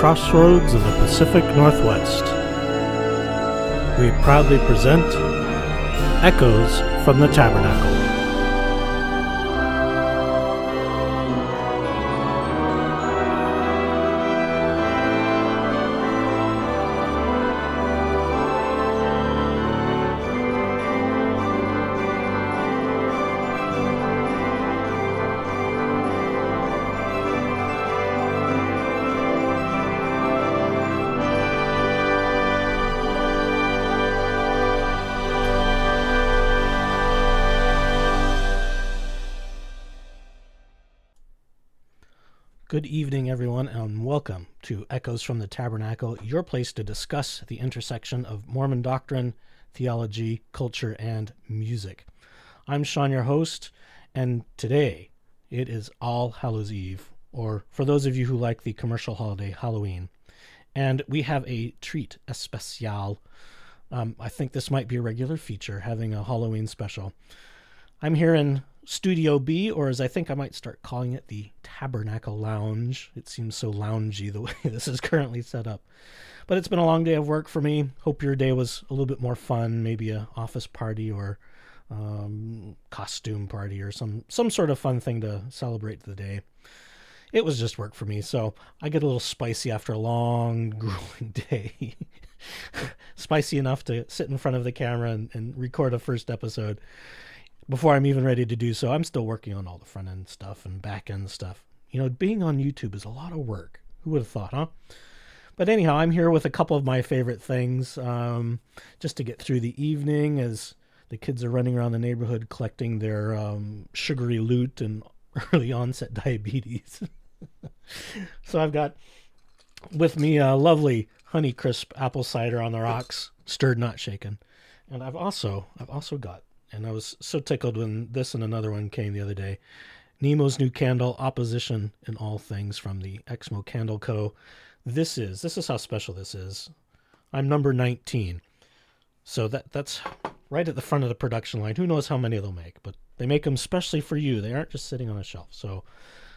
crossroads of the Pacific Northwest, we proudly present Echoes from the Tabernacle. Good evening, everyone, and welcome to Echoes from the Tabernacle, your place to discuss the intersection of Mormon doctrine, theology, culture, and music. I'm Sean, your host, and today it is All Hallows Eve, or for those of you who like the commercial holiday, Halloween. And we have a treat especial. I think this might be a regular feature, having a Halloween special. I'm here in Studio B, or as I think I might start calling it, the Tabernacle Lounge. It seems so loungy the way this is currently set up. But it's been a long day of work for me. Hope your day was a little bit more fun, maybe a office party or costume party or some sort of fun thing to celebrate the day. It was just work for me, so I get a little spicy after a long, grueling day. Spicy enough to sit in front of the camera and record a first episode. Before I'm even ready to do so, I'm still working on all the front end stuff and back end stuff. You know, being on YouTube is a lot of work. Who would have thought, huh? But anyhow, I'm here with a couple of my favorite things, just to get through the evening as the kids are running around the neighborhood collecting their sugary loot and early onset diabetes. So I've got with me a lovely Honeycrisp apple cider on the rocks, stirred not shaken. And I've also got, and I was so tickled when this and another one came the other day, Nemo's New Candle, Opposition in All Things from the Exmo Candle Co. This is how special this is. I'm number 19. So that's right at the front of the production line. Who knows how many they'll make, but they make them specially for you. They aren't just sitting on a shelf. So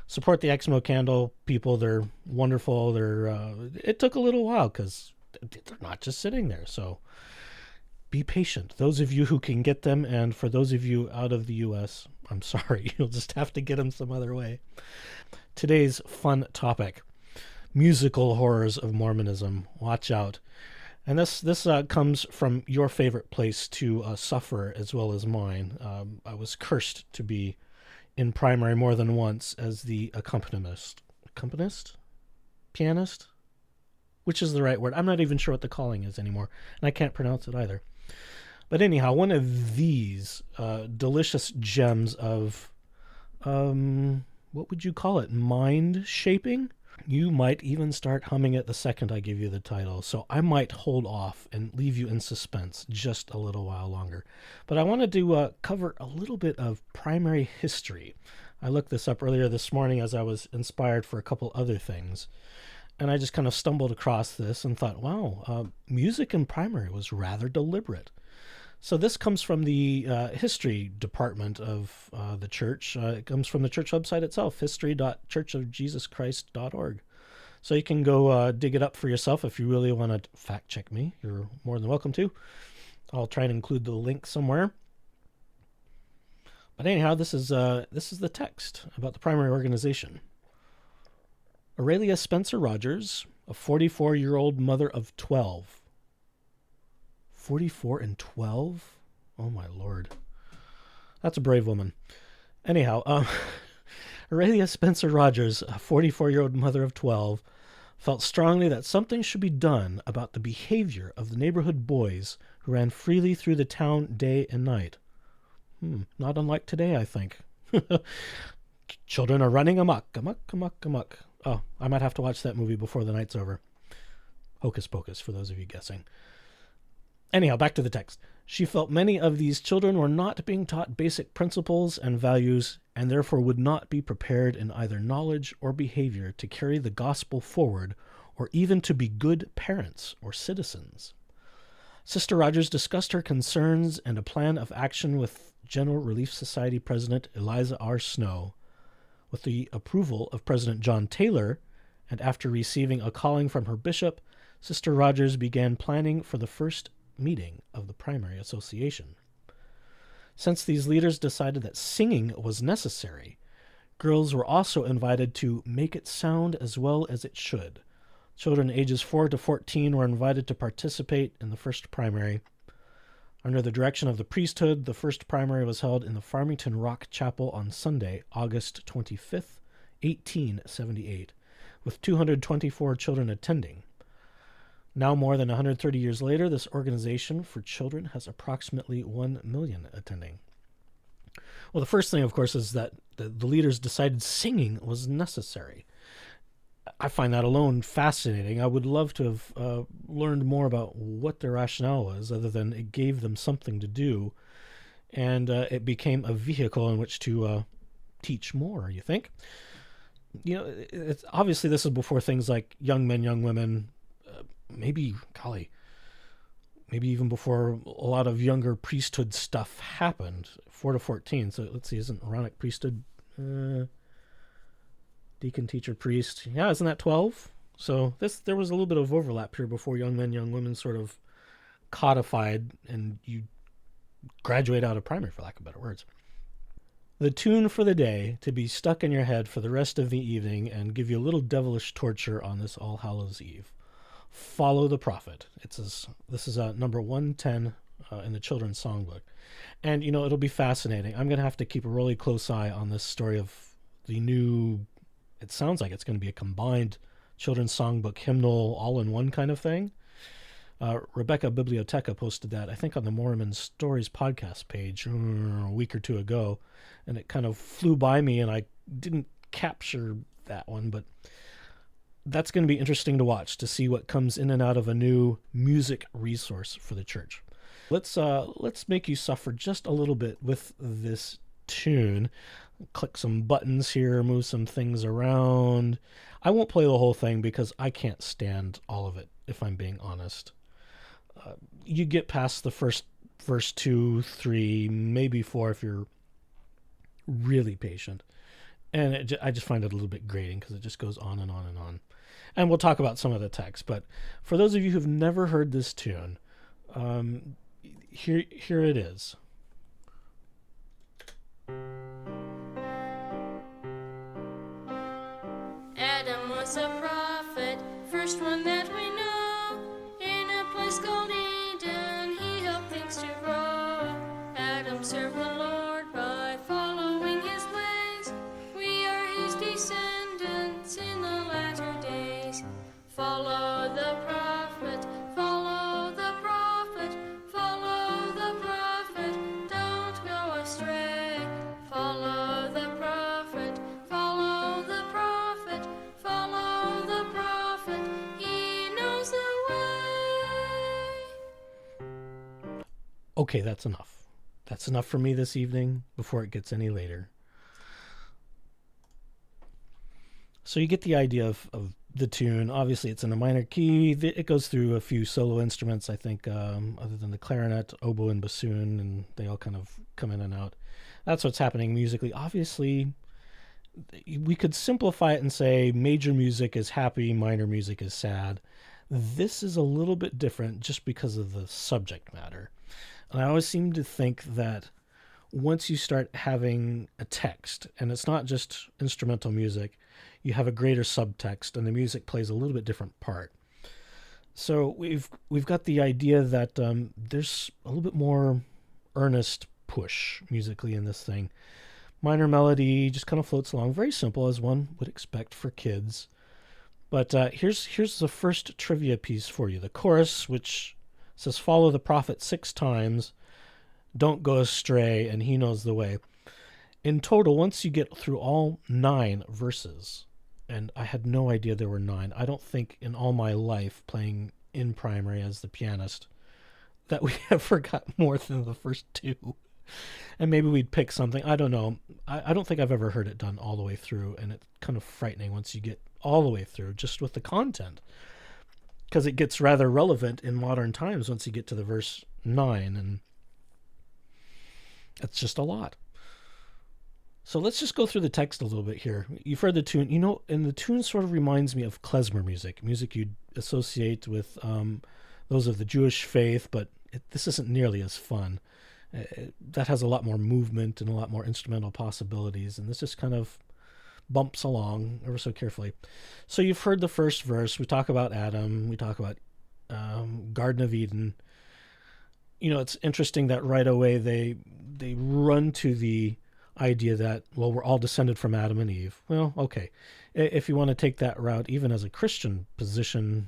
support the Exmo Candle people. They're wonderful. It took a little while because they're not just sitting there. So be patient, those of you who can get them, and for those of you out of the U.S., I'm sorry, you'll just have to get them some other way. Today's fun topic, musical horrors of Mormonism. Watch out. And this comes from your favorite place to suffer as well as mine. I was cursed to be in primary more than once as the accompanist? Pianist? Which is the right word? I'm not even sure what the calling is anymore, and I can't pronounce it either. But anyhow, one of these delicious gems of, what would you call it, mind shaping? You might even start humming it the second I give you the title. So I might hold off and leave you in suspense just a little while longer. But I wanted to cover a little bit of primary history. I looked this up earlier this morning as I was inspired for a couple other things. And I just kind of stumbled across this and thought, wow, music in primary was rather deliberate. So this comes from the history department of the church. It comes from the church website itself, history.churchofjesuschrist.org. So you can go dig it up for yourself if you really want to fact check me. You're more than welcome to. I'll try and include the link somewhere. But anyhow, this is the text about the primary organization. Aurelia Spencer Rogers, a 44-year-old mother of 12. 44 and 12? Oh, my Lord. That's a brave woman. Anyhow, Aurelia Spencer Rogers, a 44-year-old mother of 12, felt strongly that something should be done about the behavior of the neighborhood boys who ran freely through the town day and night. Not unlike today, I think. Children are running amok. Oh, I might have to watch that movie before the night's over. Hocus Pocus, for those of you guessing. Anyhow, back to the text. She felt many of these children were not being taught basic principles and values, and therefore would not be prepared in either knowledge or behavior to carry the gospel forward, or even to be good parents or citizens. Sister Rogers discussed her concerns and a plan of action with General Relief Society President Eliza R. Snow. With the approval of President John Taylor and after receiving a calling from her bishop, Sister Rogers began planning for the first meeting of the primary association. Since these leaders decided that singing was necessary, girls were also invited to make it sound as well as it should. Children ages 4 to 14 were invited to participate in the first primary. Under the direction of the priesthood, the first primary was held in the Farmington Rock Chapel on Sunday, August 25th, 1878, with 224 children attending. Now, more than 130 years later, this organization for children has approximately 1 million attending. Well, the first thing, of course, is that the leaders decided singing was necessary. I find that alone fascinating. I would love to have learned more about what their rationale was, other than it gave them something to do, and it became a vehicle in which to teach more, you think? It's obviously this is before things like young men, young women, maybe even before a lot of younger priesthood stuff happened. 4 to 14. So let's see, isn't Aaronic priesthood deacon, teacher, priest? Yeah, isn't that 12? So there was a little bit of overlap here before young men, young women sort of codified and you graduate out of primary, for lack of better words. The tune for the day to be stuck in your head for the rest of the evening and give you a little devilish torture on this All Hallows Eve. Follow the Prophet. This is number 110 in the children's songbook. And, it'll be fascinating. I'm going to have to keep a really close eye on this story of the new, it sounds like it's going to be a combined children's songbook, hymnal, all-in-one kind of thing. Rebecca Biblioteca posted that, I think, on the Mormon Stories podcast page a week or two ago, and it kind of flew by me, and I didn't capture that one, but that's going to be interesting to watch, to see what comes in and out of a new music resource for the church. Let's make you suffer just a little bit with this tune. Click some buttons here, move some things around. I won't play the whole thing because I can't stand all of it, if I'm being honest. You get past the first verse 2, 3, maybe 4 if you're really patient. And I just find it a little bit grating because it just goes on and on and on. And we'll talk about some of the text. But for those of you who've never heard this tune, here it is. Adam was a prophet, first one that we know. In a place called Eden, he helped things to grow. Adam served the Lord by following his ways. We are his descendants in the latter days. Follow the prophet, follow the prophet, follow the prophet, don't go astray. Follow the prophet, follow the prophet, follow the prophet, he knows the way. Okay, that's enough. That's enough for me this evening before it gets any later. So you get the idea of the tune. Obviously, it's in a minor key. It goes through a few solo instruments, I think, other than the clarinet, oboe, and bassoon, and they all kind of come in and out. That's what's happening musically. Obviously, we could simplify it and say major music is happy, minor music is sad. This is a little bit different just because of the subject matter. And I always seem to think that once you start having a text, and it's not just instrumental music, you have a greater subtext, and the music plays a little bit different part. So we've got the idea that there's a little bit more earnest push musically in this thing. Minor melody just kind of floats along, very simple as one would expect for kids. But here's the first trivia piece for you. The chorus, which says, "Follow the prophet 6 times, don't go astray, and he knows the way." In total, once you get through all 9 verses, and I had no idea there were 9. I don't think in all my life playing in primary as the pianist that we ever got more than the first 2. And maybe we'd pick something. I don't know. I don't think I've ever heard it done all the way through, and it's kind of frightening once you get all the way through, just with the content. Because it gets rather relevant in modern times once you get to the verse 9, and it's just a lot. So let's just go through the text a little bit here. You've heard the tune, and the tune sort of reminds me of klezmer music you'd associate with those of the Jewish faith, but this isn't nearly as fun. That has a lot more movement and a lot more instrumental possibilities, and this just kind of bumps along ever so carefully. So you've heard the first verse. We talk about Adam. We talk about Garden of Eden. It's interesting that right away they run to the idea that, well, we're all descended from Adam and Eve. Well, okay. If you want to take that route, even as a Christian position,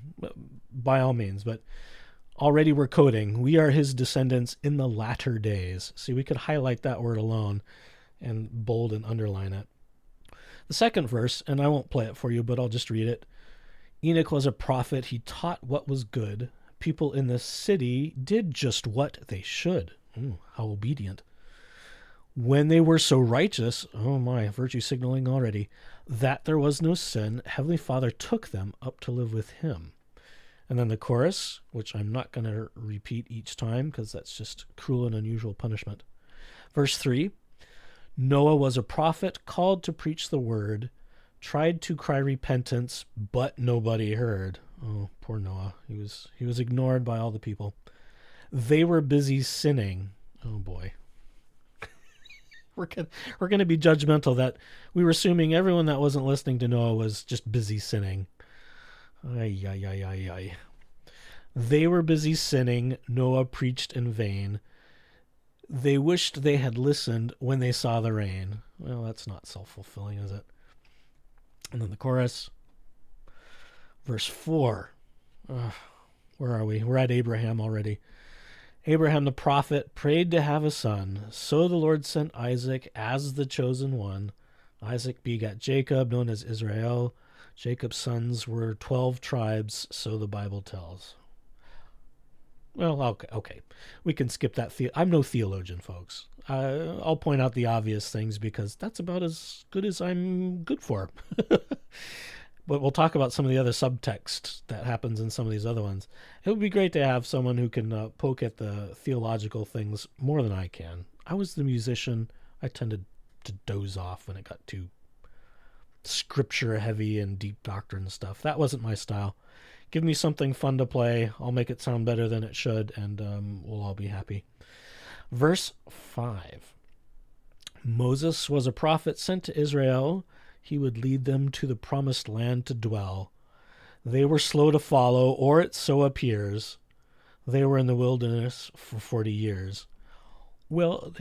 by all means, but already we're coding, we are his descendants in the latter days. See, we could highlight that word alone and bold and underline it. The second verse, and I won't play it for you, but I'll just read it. Enoch was a prophet. He taught what was good. People in the city did just what they should. How obedient. When they were so righteous, oh my, virtue signaling already, that there was no sin, Heavenly Father took them up to live with him. And then the chorus, which I'm not going to repeat each time because that's just cruel and unusual punishment. Verse 3, Noah was a prophet called to preach the word, tried to cry repentance, but nobody heard. Oh, poor Noah. He was ignored by all the people. They were busy sinning. Oh boy. We're going to be judgmental that we were assuming everyone that wasn't listening to Noah was just busy sinning. Ay, ay, ay, ay, ay. They were busy sinning. Noah preached in vain. They wished they had listened when they saw the rain. Well, that's not self-fulfilling, is it? And then the chorus. Verse 4. Where are we? We're at Abraham already. Abraham the prophet prayed to have a son. So the Lord sent Isaac as the chosen one. Isaac begat Jacob, known as Israel. Jacob's sons were 12 tribes, so the Bible tells. Well, okay. We can skip that. I'm no theologian, folks. I'll point out the obvious things because that's about as good as I'm good for. But we'll talk about some of the other subtext that happens in some of these other ones. It would be great to have someone who can poke at the theological things more than I can. I was the musician. I tended to doze off when it got too scripture heavy and deep doctrine stuff. That wasn't my style. Give me something fun to play. I'll make it sound better than it should, and we'll all be happy. Verse 5. Moses was a prophet sent to Israel. He would lead them to the promised land to dwell. They were slow to follow, or it so appears. They were in the wilderness for 40 years. Well,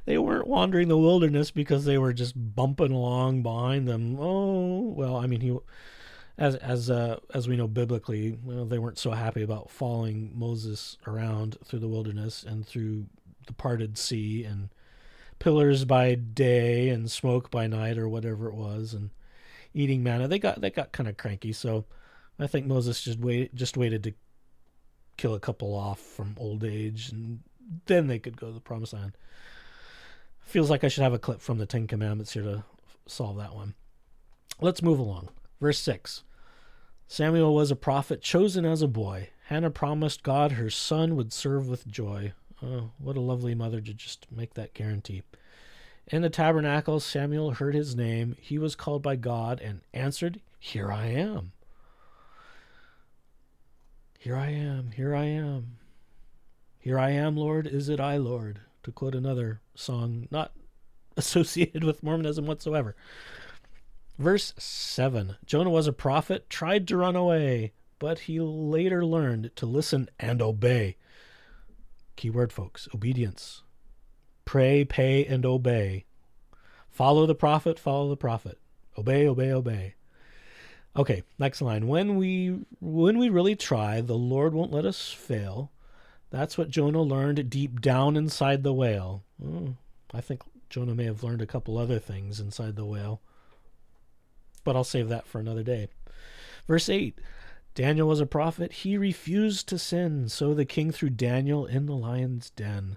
they weren't wandering the wilderness because they were just bumping along behind them. Oh, well, I mean, as we know biblically, they weren't so happy about following Moses around through the wilderness and through the parted sea and pillars by day and smoke by night or whatever it was, and eating manna. They got kind of cranky, so I think Moses just waited to kill a couple off from old age, and then they could go to the promised land. Feels like I should have a clip from the Ten Commandments here to solve that one. Let's move along. Verse 6. Samuel was a prophet chosen as a boy. Hannah promised God her son would serve with joy. Oh, what a lovely mother to just make that guarantee. In the tabernacle, Samuel heard his name. He was called by God and answered, "Here I am. Here I am. Here I am. Here I am, Lord. Is it I, Lord?" To quote another song not associated with Mormonism whatsoever. Verse 7. Jonah was a prophet, tried to run away, but he later learned to listen and obey. Key word, folks, obedience. Pray, pay, and obey. Follow the prophet, follow the prophet. Obey, obey, obey. Okay, next line. When we really try, the Lord won't let us fail. That's what Jonah learned deep down inside the whale. I think Jonah may have learned a couple other things inside the whale, but I'll save that for another day. Verse 8. Daniel was a prophet. He refused to sin, so the king threw Daniel in the lion's den.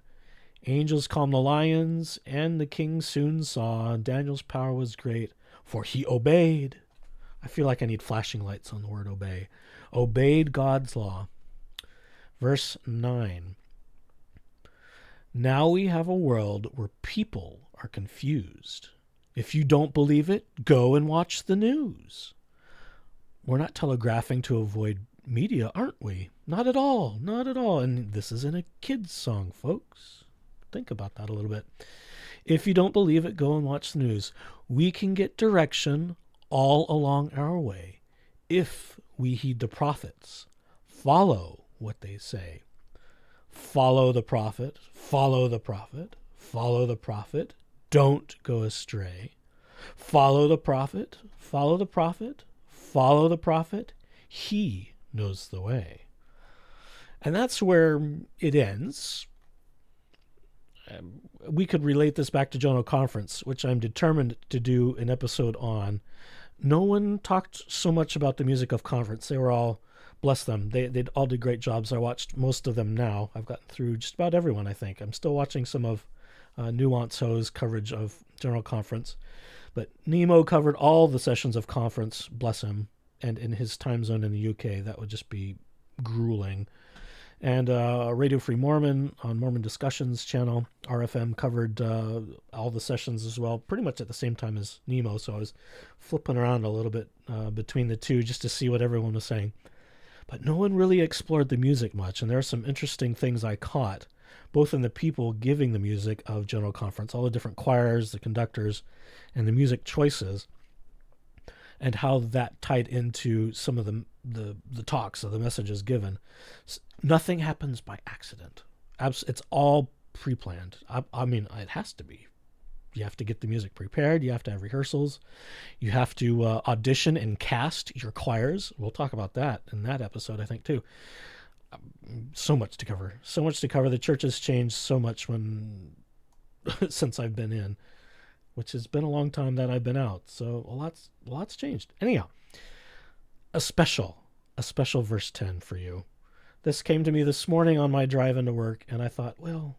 Angels calmed the lions, and the king soon saw Daniel's power was great, for he obeyed. I feel like I need flashing lights on the word obey. Obeyed God's law. Verse 9. Now we have a world where people are confused. If you don't believe it, go and watch the news. We're not telegraphing to avoid media, aren't we? Not at all. Not at all. And this isn't a kid's song, folks. Think about that a little bit. If you don't believe it, go and watch the news. We can get direction all along our way if we heed the prophets. Follow what they say. Follow the prophet. Follow the prophet. Follow the prophet. Don't go astray. Follow the prophet. Follow the prophet. Follow the prophet. He knows the way. And that's where it ends. We could relate this back to General Conference, which I'm determined to do an episode on. No one talked so much about the music of conference. They were all, bless them, they all did great jobs. I watched most of them now. I've gotten through just about everyone, I think. I'm still watching some of Nuance Ho's coverage of General Conference. But Nemo covered all the sessions of conference, bless him. And in his time zone in the UK, that would just be grueling. And Radio Free Mormon on Mormon Discussions channel, RFM, covered all the sessions as well, pretty much at the same time as Nemo. So I was flipping around a little bit between the two just to see what everyone was saying. But no one really explored the music much. And there are some interesting things I caught, both in the people giving the music of General Conference, all the different choirs, the conductors, and the music choices, and how that tied into some of the talks of the messages given. Nothing happens by accident. It's all pre-planned. I mean, it has to be. You have to get the music prepared. You have to have rehearsals. You have to audition and cast your choirs. We'll talk about that in that episode, I think, too. So much to cover. So much to cover. The church has changed so much since I've been in, which has been a long time that I've been out. So a lot's changed. Anyhow, a special verse 10 for you. This came to me this morning on my drive into work, and I thought, well,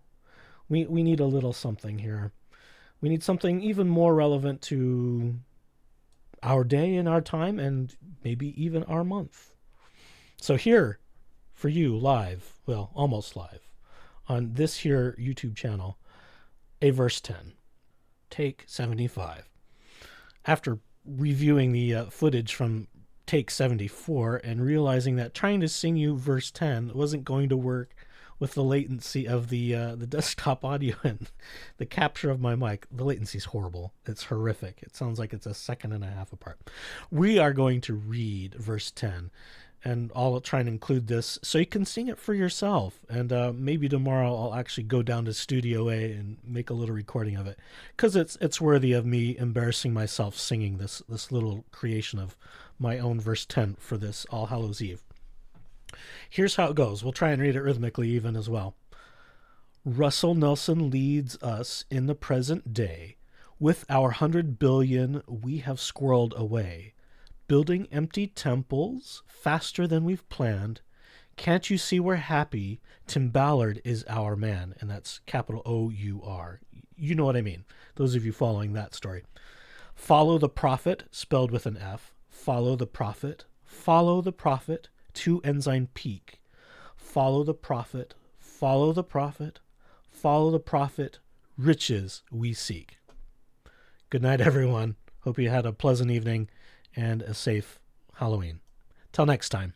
we need a little something here. We need something even more relevant to our day and our time, and maybe even our month. So here, for you, live, well, almost live, on this here YouTube channel, a verse 10. Take 75. After reviewing the footage from take 74 and realizing that trying to sing you verse 10 wasn't going to work with the latency of the desktop audio and the capture of my mic. The latency is horrible. It's horrific. It sounds like it's a second and a half apart. We are going to read verse 10. And I'll try and include this so you can sing it for yourself. And maybe tomorrow I'll actually go down to Studio A and make a little recording of it, because it's worthy of me embarrassing myself singing this little creation of my own verse 10 for this All Hallows Eve. Here's how it goes. We'll try and read it rhythmically even as well. Russell Nelson leads us in the present day. With our 100 billion we have squirreled away, building empty temples faster than we've planned. Can't you see we're happy? Tim Ballard is our man. And that's capital O.U.R. You know what I mean. Those of you following that story. Follow the prophet, spelled with an F. Follow the prophet. Follow the prophet to Ensign Peak. Follow the prophet. Follow the prophet. Follow the prophet. Riches we seek. Good night, everyone. Hope you had a pleasant evening and a safe Halloween. Till next time.